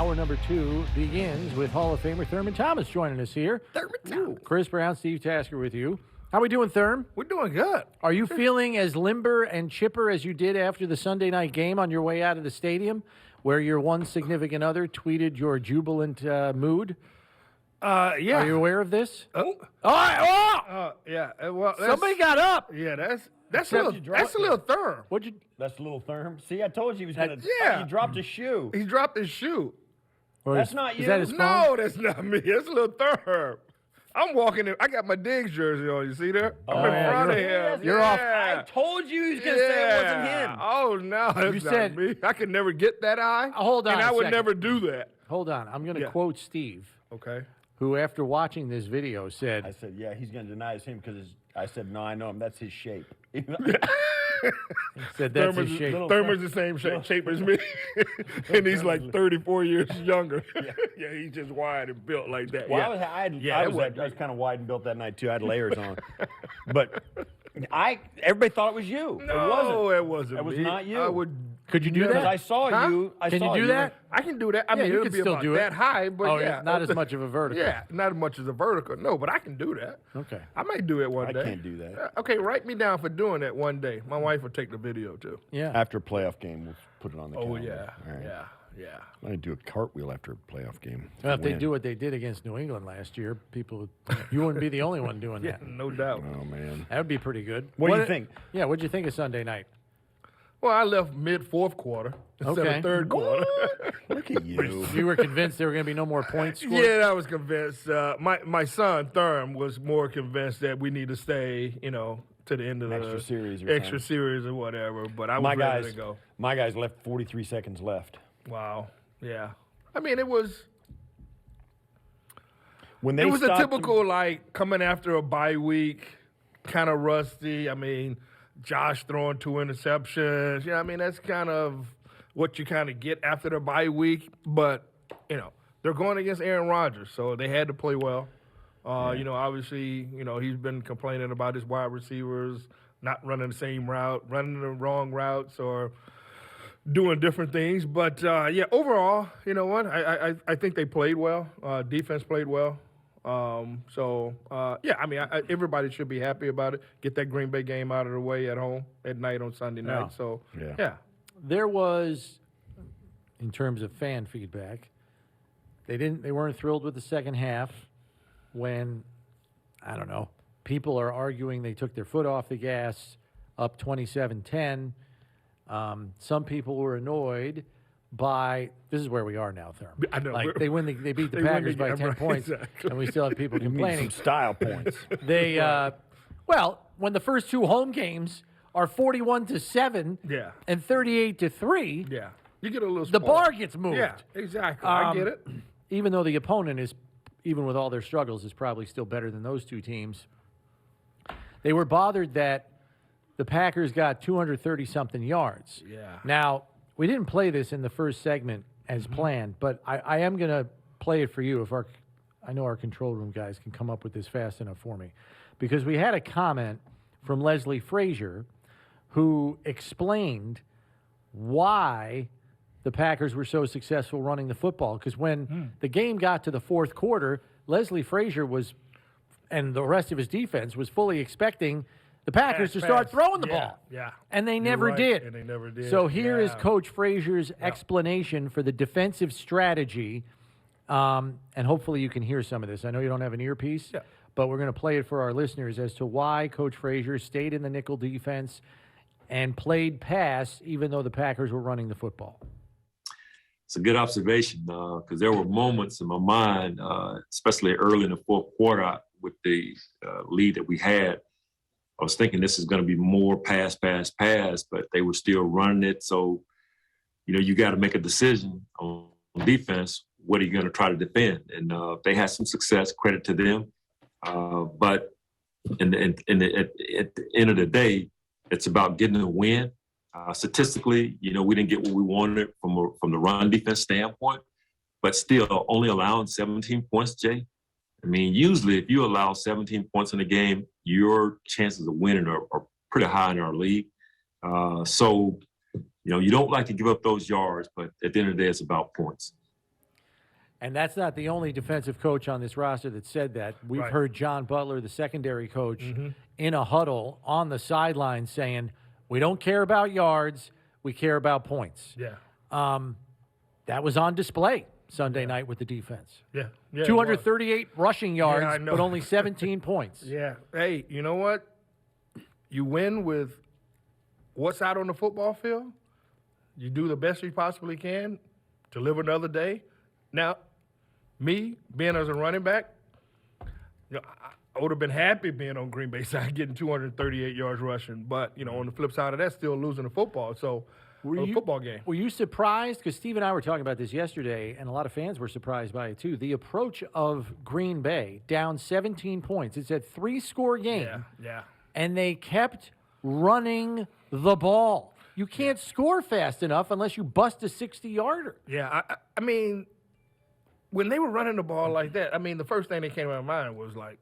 Hour number 2 begins with Hall of Famer Thurman Thomas joining us here. Thurman Thomas. Chris Brown, Steve Tasker with you. How we doing, Thurm? We're doing good. Are you feeling as limber and chipper as you did after the Sunday night game on your way out of the stadium, where your one significant other tweeted your jubilant mood? Yeah. Are you aware of this? Oh. Yeah. Well, Somebody got up. Yeah, that's Except a little, you dropped that's a little Thurm. What'd you? That's a little Thurm. See, I told you he was going to. Yeah. He dropped his shoe. He dropped his shoe. Or That's not Is you. that his phone? No, that's not me. That's a little Thurm. I'm walking in. I got my Diggs jersey on. You see there? I'm in yeah, front of you're- him. you're off. I told you he was going to say it wasn't him. Oh, no, that's You not said- me. I could never get that eye. Hold on And a I would second. never do that. Hold on. I'm going to Yeah. quote Steve, Okay. who, after watching this video, I said, said, yeah, he's going to deny it's him because I said, no, I know him. That's his shape. that's his shape. Thurman's the same shape as me. And he's like 34 years younger. Yeah, he's just wide and built like that. Well, yeah. I was kind of wide and built that night, too. I had layers on. But everybody thought it was you. No, it wasn't. That was me. not you. I would. Could you do Because that? I saw Huh? you. Can you do that? I can do that. I Yeah, mean, you it'll can be still about do it. that high, but Oh, yeah, not as much of a vertical. Yeah, not as much as a vertical. No, but I can do that. Okay. I might do it one I day. can't do that. Okay, write me down for doing that one day. My wife will take the video too. Yeah. After a playoff game, we'll put it on the Oh calendar. yeah, All right. yeah. I'm going to do a cartwheel after a playoff game. Well, if they Win. do what they did against New England last year, you wouldn't be the only one doing that. No doubt. Oh, man. That would be pretty good. What do you think? Yeah, what'd you think of Sunday night? Well, I left mid fourth quarter instead Okay. of third quarter. Look at you. You were convinced there were going to be no more points scored? Yeah, I was convinced. My son Thurm was more convinced that we need to stay, to the end of Extra the series or extra something. series or whatever. But I was My ready guys, to go. my guys left 43 seconds left. Wow. Yeah. I mean, it was When they a stopped- typical like coming after a bye week, kind of rusty. I mean, Josh throwing 2 interceptions. Yeah, I mean that's kind of what you kind of get after the bye week. But they're going against Aaron Rodgers, so they had to play well. Obviously, he's been complaining about his wide receivers not running the same route, running the wrong routes, or doing different things. But, overall, you know what? I think they played well. Defense played well. Everybody should be happy about it. Get that Green Bay game out of the way at home at night on Sunday night. Yeah. So, Yeah. yeah. There was, in terms of fan feedback, they weren't thrilled with the second half when, I don't know, people are arguing they took their foot off the gas up 27-10. Some people were annoyed by this is where we are now, Thurman. I know. Like they beat the They win Packers the by game, 10 right, points, exactly. and we still have people You need complaining. some style points. They when the first 2 home games are 41-7 Yeah. and 38-3, Yeah. You get a little the spoiled. bar gets moved. Yeah, exactly. I get it. Even though the opponent is, even with all their struggles, is probably still better than those 2 teams. They were bothered that the Packers got 230-something yards. Yeah. Now, we didn't play this in the first segment as planned, but I am going to play it for you if I know our control room guys can come up with this fast enough for me. Because we had a comment from Leslie Frazier who explained why the Packers were so successful running the football. Because when the game got to the fourth quarter, Leslie Frazier and the rest of his defense was fully expecting the Packers to start throwing the ball. Yeah. And they You're never right, did. And they never did. So here is Yeah. Coach Frazier's explanation for the defensive strategy. And hopefully you can hear some of this. I know you don't have an earpiece, but we're going to play it for our listeners as to why Coach Frazier stayed in the nickel defense and played pass even though the Packers were running the football. It's a good observation because there were moments in my mind, especially early in the fourth quarter with the lead that we had. I was thinking this is going to be more pass, but they were still running it. So, you got to make a decision on defense. What are you going to try to defend? And they had some success, credit to them. But at the end of the day, it's about getting a win. Statistically, we didn't get what we wanted from the run defense standpoint, but still only allowing 17 points, Jay. I mean, usually if you allow 17 points in a game, your chances of winning are pretty high in our league. So, you don't like to give up those yards, but at the end of the day, it's about points. And that's not the only defensive coach on this roster that said that. We've Right. heard John Butler, the secondary coach, in a huddle on the sideline saying, we don't care about yards, we care about points. Yeah. That was on display Sunday night with the defense. Yeah. Yeah. it was. 238 rushing yards, I know. but only 17 points. Yeah. Hey, you know what? You win with what's out on the football field. You do the best you possibly can to live another day. Now, me being as a running back, you know, I would have been happy being on Green Bay side, getting 238 yards rushing. But you know, on the flip side of that, still losing the football. So, a football game. Were you surprised? Because Steve and I were talking about this yesterday, and a lot of fans were surprised by it too. The approach of Green Bay, down 17 points. It's a 3-score game. Yeah. Yeah. And they kept running the ball. You can't score fast enough unless you bust a 60-yarder. Yeah. I mean, when they were running the ball like that, I mean, the first thing that came to my mind was like,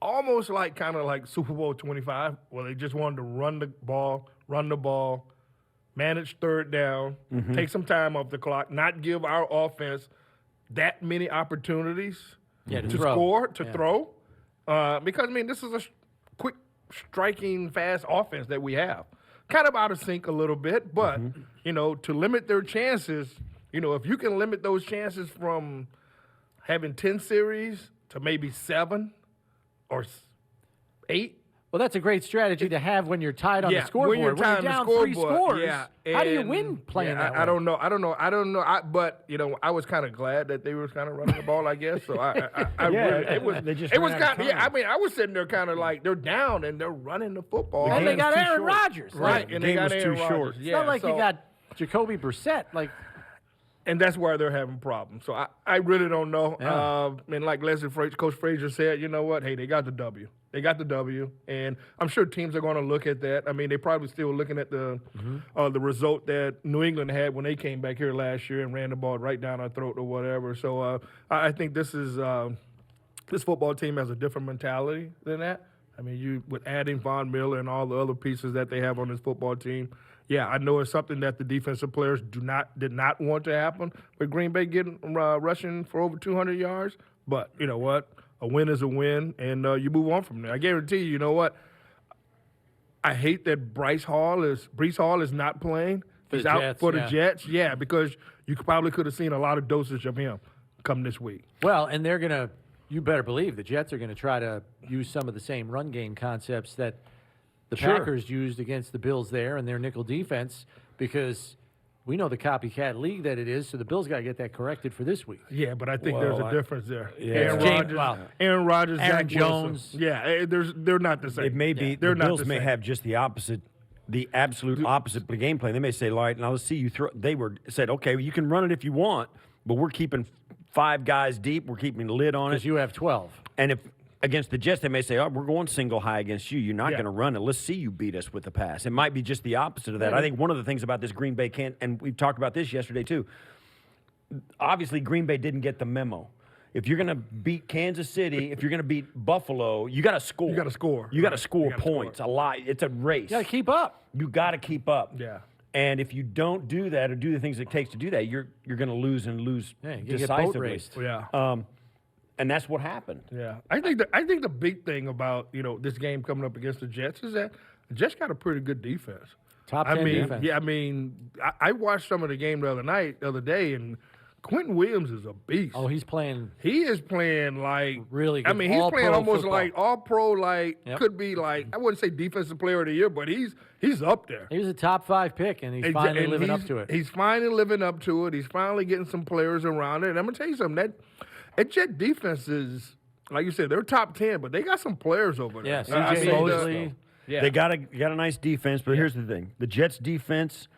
almost like kind of like Super Bowl 25, where they just wanted to run the ball, manage third down, take some time off the clock, not give our offense that many opportunities Yeah, to to throw. score, to Yeah. throw. Because, I mean, this is a quick, striking, fast offense that we have. Kind of out of sync a little bit, but, you know, to limit their chances, you know, if you can limit those chances from having 10 series to maybe 7 or 8. Well, that's a great strategy to have when you're tied on the When scoreboard. you're When tied you're on down the 3 scoreboard, scores, how do you and- win playing that way? I don't know. But you know, I was kind of glad that they were kind of running the ball. I guess so. I Yeah, really, it was. they just It was ran out of kind of. Yeah. I time. mean, I was sitting there kind of like they're down and they're running the football. And they game's got too Aaron short. Rodgers. right, Like, and the they game got was Aaron too Rodgers. short. it's Yeah, not like so- you got Jacoby Brissett. Like, and that's where they're having problems. So I really don't know. Yeah. And like Coach Frazier said, you know what? Hey, they got the W. They got the W, and I'm sure teams are going to look at that. I mean, they probably still looking at the result that New England had when they came back here last year and ran the ball right down our throat or whatever. So I think this football team has a different mentality than that. I mean, you with adding Von Miller and all the other pieces that they have on this football team. Yeah, I know it's something that the defensive players did not want to happen with Green Bay getting rushing for over 200 yards. But you know what? A win is a win, and you move on from there. I guarantee you know what? I hate that Breece Hall is not playing. He's the out Jets, for the yeah. Jets. Yeah, because you probably could have seen a lot of dosage of him come this week. well, and they're going to, you better believe the Jets are going to try to use some of the same run game concepts that the Sure. Packers used against the Bills there and their nickel defense, because we know the copycat league that it is, so the Bills got to get that corrected for this week. Yeah, but I think there's a difference there. Yeah. Aaron Rodgers, Aaron Zach Wilson. Jones. Yeah, they're not the same. It may be They're the not Bills the may same. have just the absolute opposite game plan. They may say, "Like, now let's see you throw." They said, "Okay, well, you can run it if you want, but we're keeping 5 guys deep. We're keeping the lid on it." Because you have 12. And if against the Jets, they may say, "Oh, we're going single high against you. You're not Yeah. going to run it. Let's see you beat us with the pass." It might be just the opposite of that. I think one of the things about this Green Bay can't, and we've talked about this yesterday too. Obviously, Green Bay didn't get the memo. If you're going to beat Kansas City, if you're going to beat Buffalo, you got to score. You gotta score. You got to Right. score You gotta points. score. A lot. It's a race. You got to keep up. You got to keep up. Yeah. And if you don't do that or do the things it takes to do that, you're going to lose and lose Yeah, you get boat decisively. raced. Yeah. And that's what happened. Yeah, I think the big thing about this game coming up against the Jets is that the Jets got a pretty good defense. Top I 10 mean, defense. yeah, I mean, I watched some of the game the other day, and Quentin Williams is a beast. Oh, he's playing. He is playing like Really I good. mean, he's All-pro playing almost football. like all pro. Like Yep. could be like I wouldn't say defensive player of the year, but he's up there. He was a top 5 pick, and he's finally And living up he's- to it. He's finally living up to it. He's finally getting some players around it. And I'm gonna tell you something. That Jet defense is, like you said, they're top 10, but they got some players over there. Yeah, I CJ mean, Mosley. yeah. They got a nice defense, but here's the thing. The Jets defense,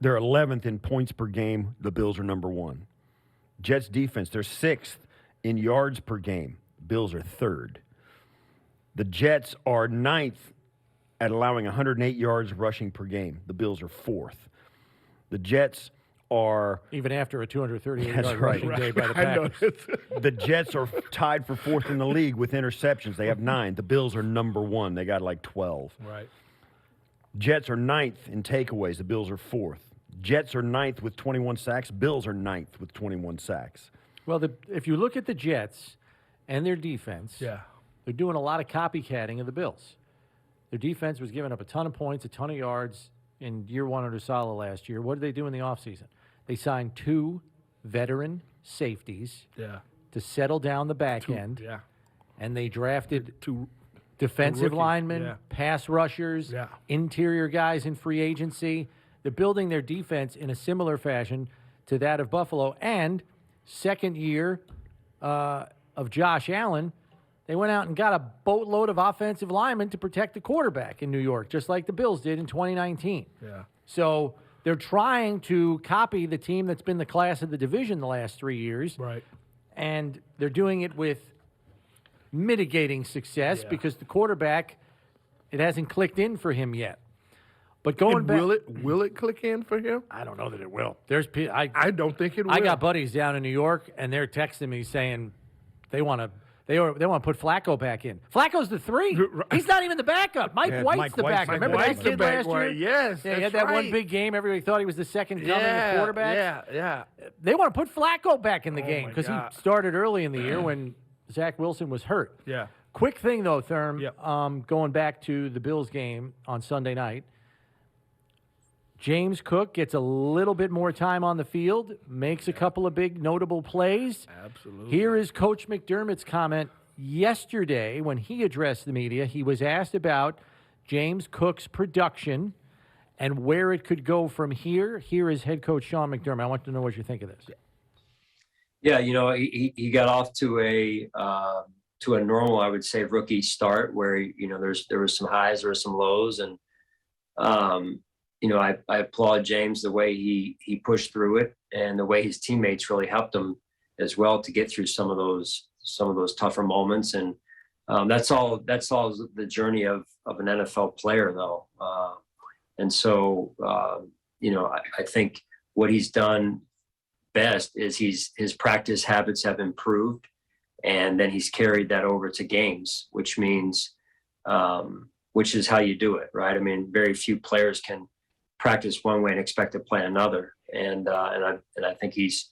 they're 11th in points per game. The Bills are number 1. Jets defense, they're 6th in yards per game. Bills are 3rd. The Jets are 9th at allowing 108 yards rushing per game. The Bills are 4th. The Jets are Even after a 238 That's yard right. rushing day by the I know. Packers. the Jets are tied for 4th in the league with interceptions. They have 9. The Bills are number 1. They got like 12. Right. Jets are 9th in takeaways. The Bills are 4th. Jets are 9th with 21 sacks. Bills are 9th with 21 sacks. Well, if you look at the Jets and their defense, Yeah. they're doing a lot of copycatting of the Bills. Their defense was giving up a ton of points, a ton of yards in year one under Saleh last year. What did they do in the offseason? They signed 2 veteran safeties Yeah. to settle down the back end, Yeah. and they drafted Two. defensive rookie, linemen, yeah. pass rushers, Yeah. interior guys in free agency. They're building their defense in a similar fashion to that of Buffalo. And second year of Josh Allen, they went out and got a boatload of offensive linemen to protect the quarterback in New York, just like the Bills did in 2019. Yeah. So they're trying to copy the team that's been the class of the division the last 3 years. Right. And they're doing it with mitigating success Yeah. because the quarterback, it hasn't clicked in for him yet. But going And back, will it click in for him? I don't know that it will. There's I don't think it will. I got buddies down in New York, and they're texting me saying they want to put Flacco back in. Flacco's the 3. He's not even the backup. Mike Yeah, White's Mike the White's backup. the Remember White's that the kid back last year? one. Yes, Yeah, he had that's that one right. big game. Everybody thought he was the second coming of quarterback. Yeah. They want to put Flacco back in the Oh, game my because he God. started early in the year when Zach Wilson was hurt. Yeah. Quick thing, though, Thurm, Yep. going back to the Bills game on Sunday night, James Cook gets a little bit more time on the field, makes a couple of big notable plays. Absolutely. Here is Coach McDermott's comment yesterday when he addressed the media. He was asked about James Cook's production and where it could go from here. Here is head coach Sean McDermott. I want to know what you think of this. Yeah, he got off to a normal, I would say, rookie start where there was some highs, there were some lows, and I applaud James the way he pushed through it and the way his teammates really helped him as well to get through some of those tougher moments. And that's all the journey of an NFL player, though. And so I think what he's done best is his practice habits have improved, and then he's carried that over to games, which means which is how you do it, right? I mean, very few players can practice one way and expect to play another, and I think he's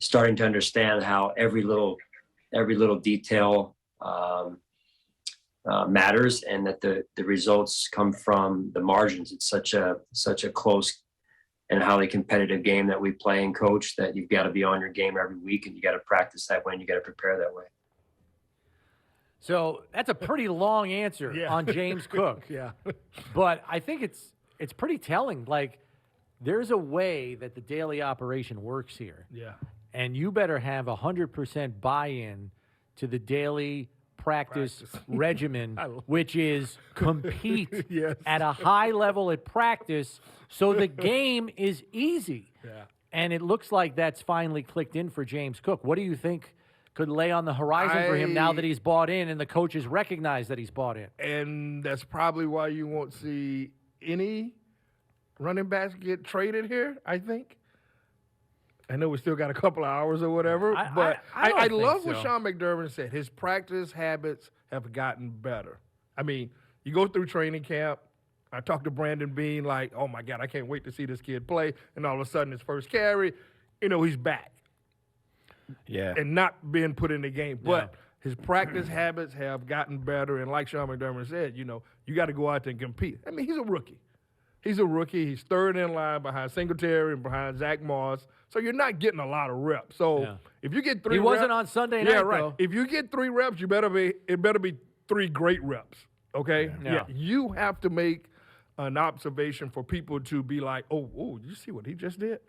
starting to understand how every little detail matters, and that the results come from the margins. It's such a close and highly competitive game that we play and coach, that you've got to be on your game every week, and you got to practice that way, and you got to prepare that way. So that's a pretty long answer on James Cook. Yeah. But I think it's pretty telling. Like, there's a way that the daily operation works here. Yeah. And you better have 100% buy-in to the daily practice regimen, which is compete Yes. at a high level at practice so the game is easy. Yeah. And it looks like that's finally clicked in for James Cook. What do you think could lay on the horizon for him now that he's bought in and the coaches recognize that he's bought in? And that's probably why you won't see any running backs get traded here, I think. I know we still got a couple of hours or whatever, but I don't I think love what so. Sean McDermott said. His practice habits have gotten better. I mean, you go through training camp. I talked to Brandon Bean like, oh, my God, I can't wait to see this kid play. And all of a sudden, his first carry, he's back. Yeah. And not being put in the game. But his practice habits have gotten better. And like Sean McDermott said, you got to go out there and compete. I mean, he's a rookie. He's third in line behind Singletary and behind Zach Moss. So you're not getting a lot of reps. So if you get 3 He reps. wasn't on Sunday night, Yeah, right. though. If you get 3 reps, it better be 3 great reps. Okay? Yeah. You have to make an observation for people to be like, oh, you see what he just did?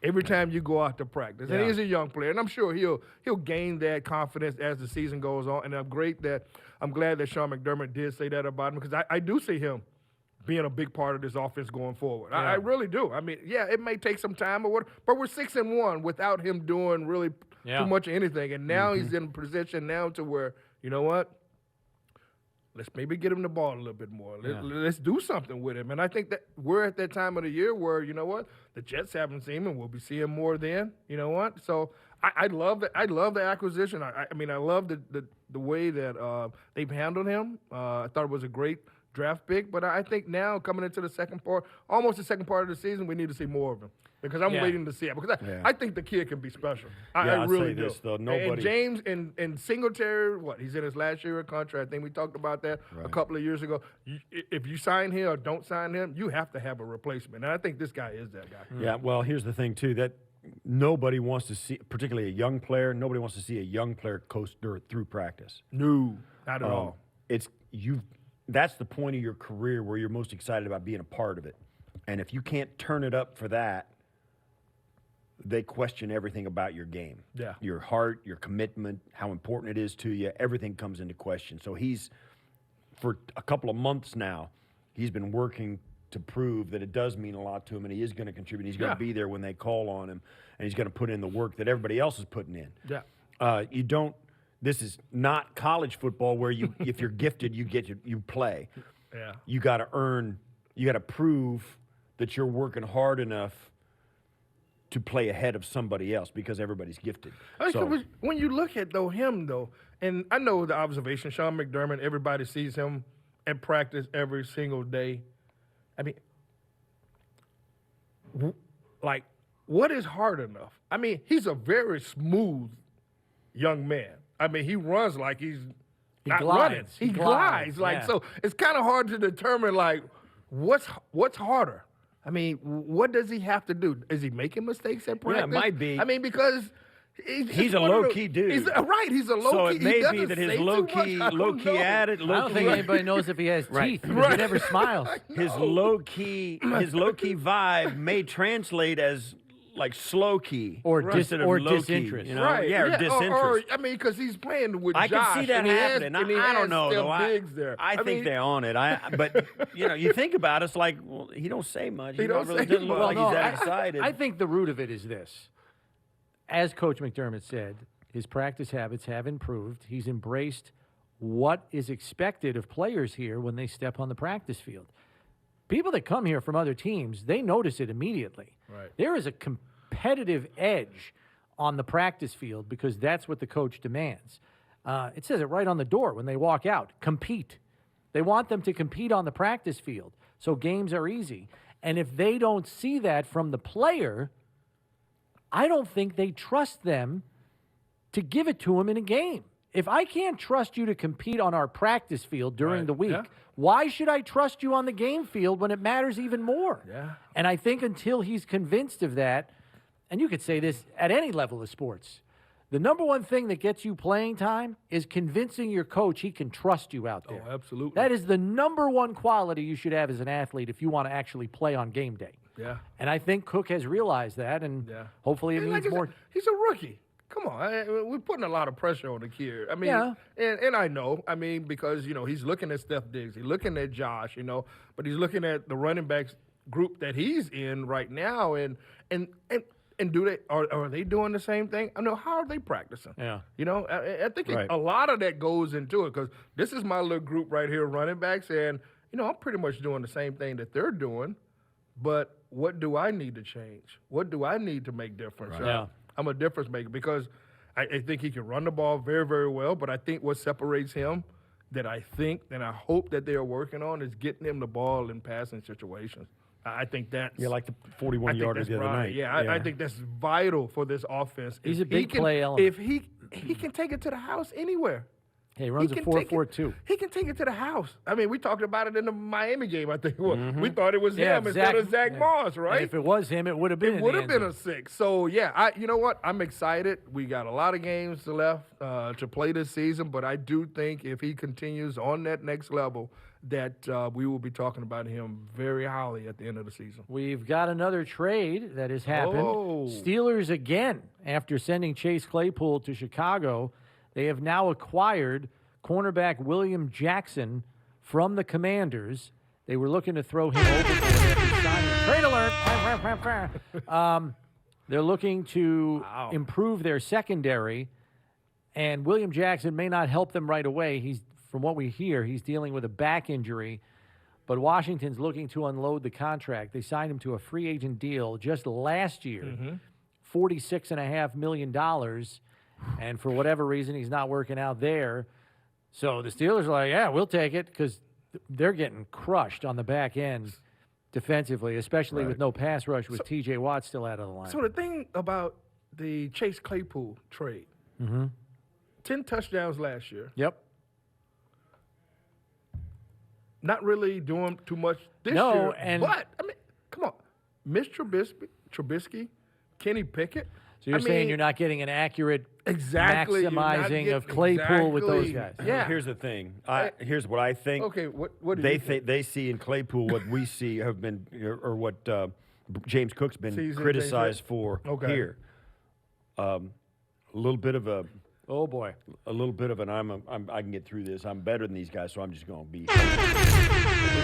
Every time you go out to practice. And he's a young player, and I'm sure he'll gain that confidence as the season goes on. And I'm glad that Sean McDermott did say that about him, because I do see him being a big part of this offense going forward. I really do. I mean, it may take some time or what, but we're 6-1 without him doing really too much of anything. And now he's in a position now to where, you know what? Let's maybe get him the ball a little bit more. Let's do something with him. And I think that we're at that time of the year where, you know what, the Jets haven't seen him, and we'll be seeing more then. You know what? So I love it. I love the acquisition. I mean, I love the way that they've handled him. I thought it was a great draft pick, but I think now coming into the second part, almost the second part of the season, we need to see more of him. Because I'm Yeah. waiting to see it. Because Yeah. I think the kid can be special. I I'll really say do. this, though, And nobody- James and Singletary, he's in his last year of contract. I think we talked about that a couple of years ago. If you sign him or don't sign him, you have to have a replacement. And I think this guy is that guy. Yeah, well, here's the thing, too, that nobody wants to see, particularly a young player, nobody wants to see a young player coast through practice. No, not at all. That's the point of your career where you're most excited about being a part of it. And if you can't turn it up for that, they question everything about your game. Yeah. Your heart, your commitment, how important it is to you, everything comes into question. So for a couple of months now, he's been working to prove that it does mean a lot to him, and he is going to contribute. He's going to be there when they call on him, and he's going to put in the work that everybody else is putting in. Yeah. This is not college football where if you're gifted, you play. Yeah. You got to prove that you're working hard enough to play ahead of somebody else because everybody's gifted. When you look at him, and I know the observation, Sean McDermott, everybody sees him at practice every single day. I mean, what is hard enough? I mean, he's a very smooth young man. I mean, he runs like he's not glides. running. He He glides. glides, yeah. So it's kind of hard to determine, what's harder? I mean, what does he have to do? Is he making mistakes at practice? it might be. I mean, because He's a low-key dude. He's a low-key. So it may he be doesn't that his say too low-key much. I don't know. attitude, I don't think anybody knows if he has teeth because he never smiles. his low-key vibe may translate as like slow key Or instead of low-key, disinterest. you know? Right. Yeah, or disinterest. I mean, because he's playing with I Josh. can see that and he has- happening. and he I don't has know Steph though. Diggs there. I think mean, they're on it. But you think about it, it's like, well, he don't say much. He don't say doesn't look much. like he's that excited. I think the root of it is this. As Coach McDermott said, his practice habits have improved. He's embraced what is expected of players here when they step on the practice field. People that come here from other teams, they notice it immediately. Right. There is a competitive edge on the practice field because that's what the coach demands. It says it right on the door when they walk out. Compete. They want them to compete on the practice field so games are easy. And if they don't see that from the player, I don't think they trust them to give it to him in a game. If I can't trust you to compete on our practice field during the week, why should I trust you on the game field when it matters even more? Yeah. And I think until he's convinced of that, and you could say this at any level of sports, the number one thing that gets you playing time is convincing your coach he can trust you out there. Oh, absolutely. That is the number one quality you should have as an athlete if you want to actually play on game day. Yeah. And I think Cook has realized that, and hopefully it And means like I more. said, he's a rookie. Come on, we're putting a lot of pressure on the kid. I mean, Yeah. and I know, because he's looking at Steph Diggs, he's looking at Josh, but he's looking at the running backs group that he's in right now, and do they are they doing the same thing? I know, how are they practicing? Yeah. I think Right. a lot of that goes into it because this is my little group right here, running backs, and I'm pretty much doing the same thing that they're doing, but what do I need to change? What do I need to make difference? Right. Yeah. I'm a difference maker because I think he can run the ball very, very well. But I think what separates him, that I think and I hope that they are working on, is getting him the ball in passing situations. I think that's like the I 41-yarder think the other that's night. Yeah, I think that's vital for this offense. He's If a big he can- play element. If he can take it to the house anywhere. He runs a 4.42. He can take it to the house. I mean, we talked about it in the Miami game, I think. We thought it was Yeah, him instead of Zach yeah. Moss, And right? if it was him, it would have been. It would have been a 6. So, yeah, you know what? I'm excited. We got a lot of games left to play this season, but I do think if he continues on that next level, that we will be talking about him very highly at the end of the season. We've got another trade that has happened. Oh. Steelers again, after sending Chase Claypool to Chicago, they have now acquired cornerback William Jackson from the Commanders. They were looking to throw him overboard after signing. Trade alert! They're looking to improve their secondary, and William Jackson may not help them right away. From what we hear, he's dealing with a back injury, but Washington's looking to unload the contract. They signed him to a free agent deal just last year, $46.5 million, and for whatever reason, he's not working out there. So the Steelers are like, yeah, we'll take it because they're getting crushed on the back end defensively, especially with no pass rush with T.J. Watt still out of the line. So the thing about the Chase Claypool trade, 10 touchdowns last year, Yep. not really doing too much this No, year. and- but, I mean, come on. Mitch Trubisky, Kenny Pickett. So you're I saying mean, you're not getting an accurate exactly you're not maximizing getting- of Claypool with those guys. exactly. Yeah. Here's the thing. Here's what I think. Okay, what do They you think? they see in Claypool what we see have been, or what James Cook's been Sees in criticized James for Okay. here. A little bit of Oh, boy. an I can get through this. I'm better than these guys, so I'm just going to be. We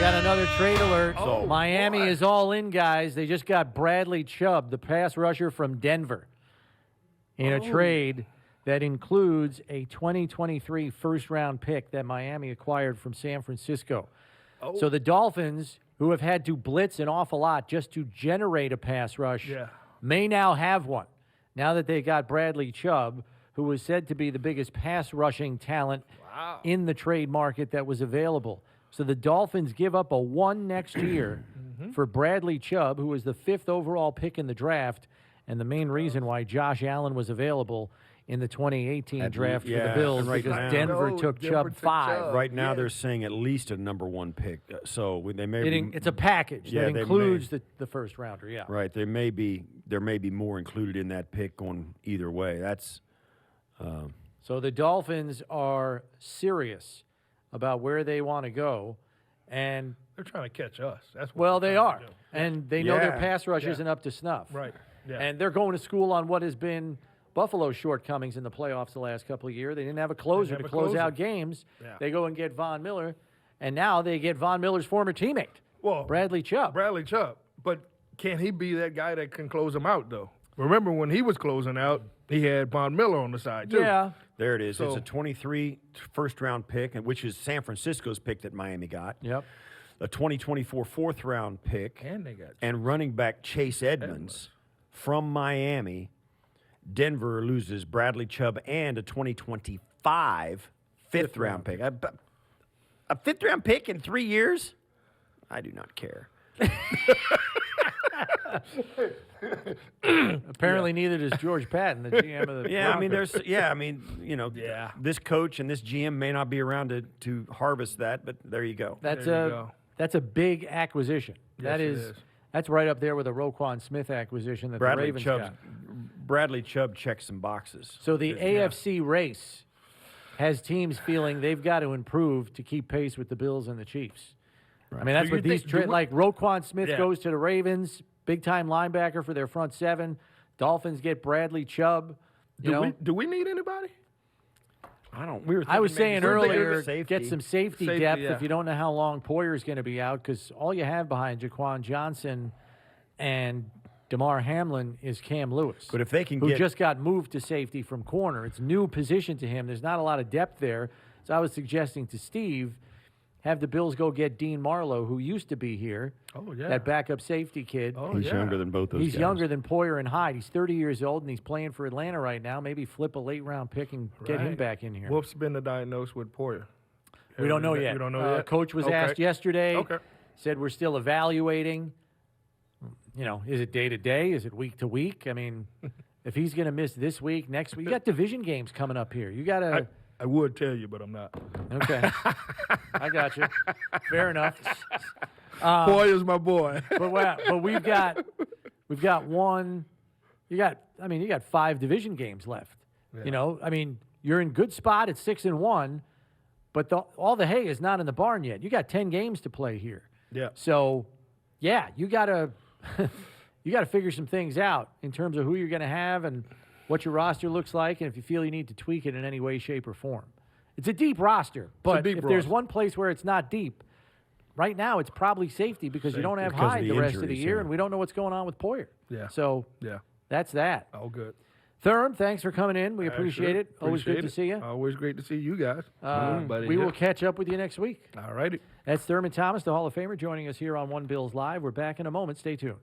got another trade alert. Oh, Miami boy. is all in, guys. They just got Bradley Chubb, the pass rusher from Denver, in a trade that includes a 2023 first-round pick that Miami acquired from San Francisco. So the Dolphins, who have had to blitz an awful lot just to generate a pass rush, may now have one. Now that they got Bradley Chubb, who was said to be the biggest pass rushing talent in the trade market that was available. So the Dolphins give up a 1 next year for Bradley Chubb, who was the 5th overall pick in the draft, and the main reason why Josh Allen was available in the 2018 draft for the Bills, and right because now- Denver No, took Denver Chubb took 5. Chubb. Right now, Yeah. they're saying at least a number 1 pick. So they may. It's a package Yeah, that they includes the first rounder, yeah. Right. There may be more included in that pick going either way. That's. So the Dolphins are serious about where they want to go, and They're trying to catch us. That's what well, they're they trying are, to do. and they know their Yeah. pass rush Yeah. isn't up to snuff. Right. Yeah. And they're going to school on what has been Buffalo's shortcomings in the playoffs the last couple of years. They didn't have a closer have to a close closer. out games. Yeah. They go and get Von Miller, and now they get Von Miller's former teammate, Well, Bradley Chubb. Bradley Chubb. But can he be that guy that can close him out, though? Remember when he was closing out, he had Von Miller on the side, too. Yeah. There it is. It's So- a 23 first-round pick, which is San Francisco's pick that Miami got. Yep. A 2024 fourth-round pick, And they got and running back Chase Edmonds from Miami. Denver loses Bradley Chubb and a 2025 fifth-round pick. A fifth-round pick in 3 years? I do not care. Apparently, neither does George Patton, the GM of the Yeah, I mean, Broncos. Yeah. this coach and this GM may not be around to harvest that, but there you go. That's There you a go. that's a big acquisition. That it is, is. that's right up there with a Roquan Smith acquisition that the Ravens got. Bradley Chubb checks some boxes. So the AFC race has teams feeling they've got to improve to keep pace with the Bills and the Chiefs. I mean, that's Do you what these think- do we- like Roquan Smith Yeah. goes to the Ravens, big time linebacker for their front seven. Dolphins get Bradley Chubb. You know, Do we need anybody? I don't. We were. I was thinking maybe saying something earlier, with safety. get some safety Safety, depth yeah. if you don't know how long Poyer's going to be out, because all you have behind Jaquan Johnson and DeMar Hamlin is Cam Lewis. But if they can who get- just got moved to safety from corner. It's a new position to him. There's not a lot of depth there. So I was suggesting to Steve, have the Bills go get Dean Marlowe, who used to be here, Oh, yeah. that backup safety kid. Oh, He's yeah. younger than both those He's guys. younger than Poyer and Hyde. He's 30 years old, and he's playing for Atlanta right now. Maybe flip a late-round pick and get him Right. back in here. What's been the diagnosis with Poyer? We don't know yet. We don't know yet. Coach was Okay. asked yesterday. Okay. Said we're still evaluating. You know, is it day to day? Is it week to week? I mean, if he's going to miss this week, next week, you got division games coming up here. You got to. I would tell you, but I'm not. Okay, I got you. Fair enough. Poyer's my boy. But we've got one. You got 5 division games left. You know, I mean, you're in good spot at 6-1, but all the hay is not in the barn yet. You got 10 games to play here. Yeah. So, yeah, you gotta figure some things out in terms of who you're gonna have and what your roster looks like, and if you feel you need to tweak it in any way, shape, or form. It's a deep roster, but deep if there's roster. one place where it's not deep, right now it's probably safety because you don't have Because of Hyde the the rest of the injuries, year, yeah. and we don't know what's going on with Poyer. Yeah. So Yeah. that's that. All good. Thurman, thanks for coming in. We appreciate Sure. it. Always Appreciate good to see you. Always great to see you guys. Buddy, We yeah. will catch up with you next week. All righty. That's Thurman Thomas, the Hall of Famer, joining us here on One Bills Live. We're back in a moment. Stay tuned.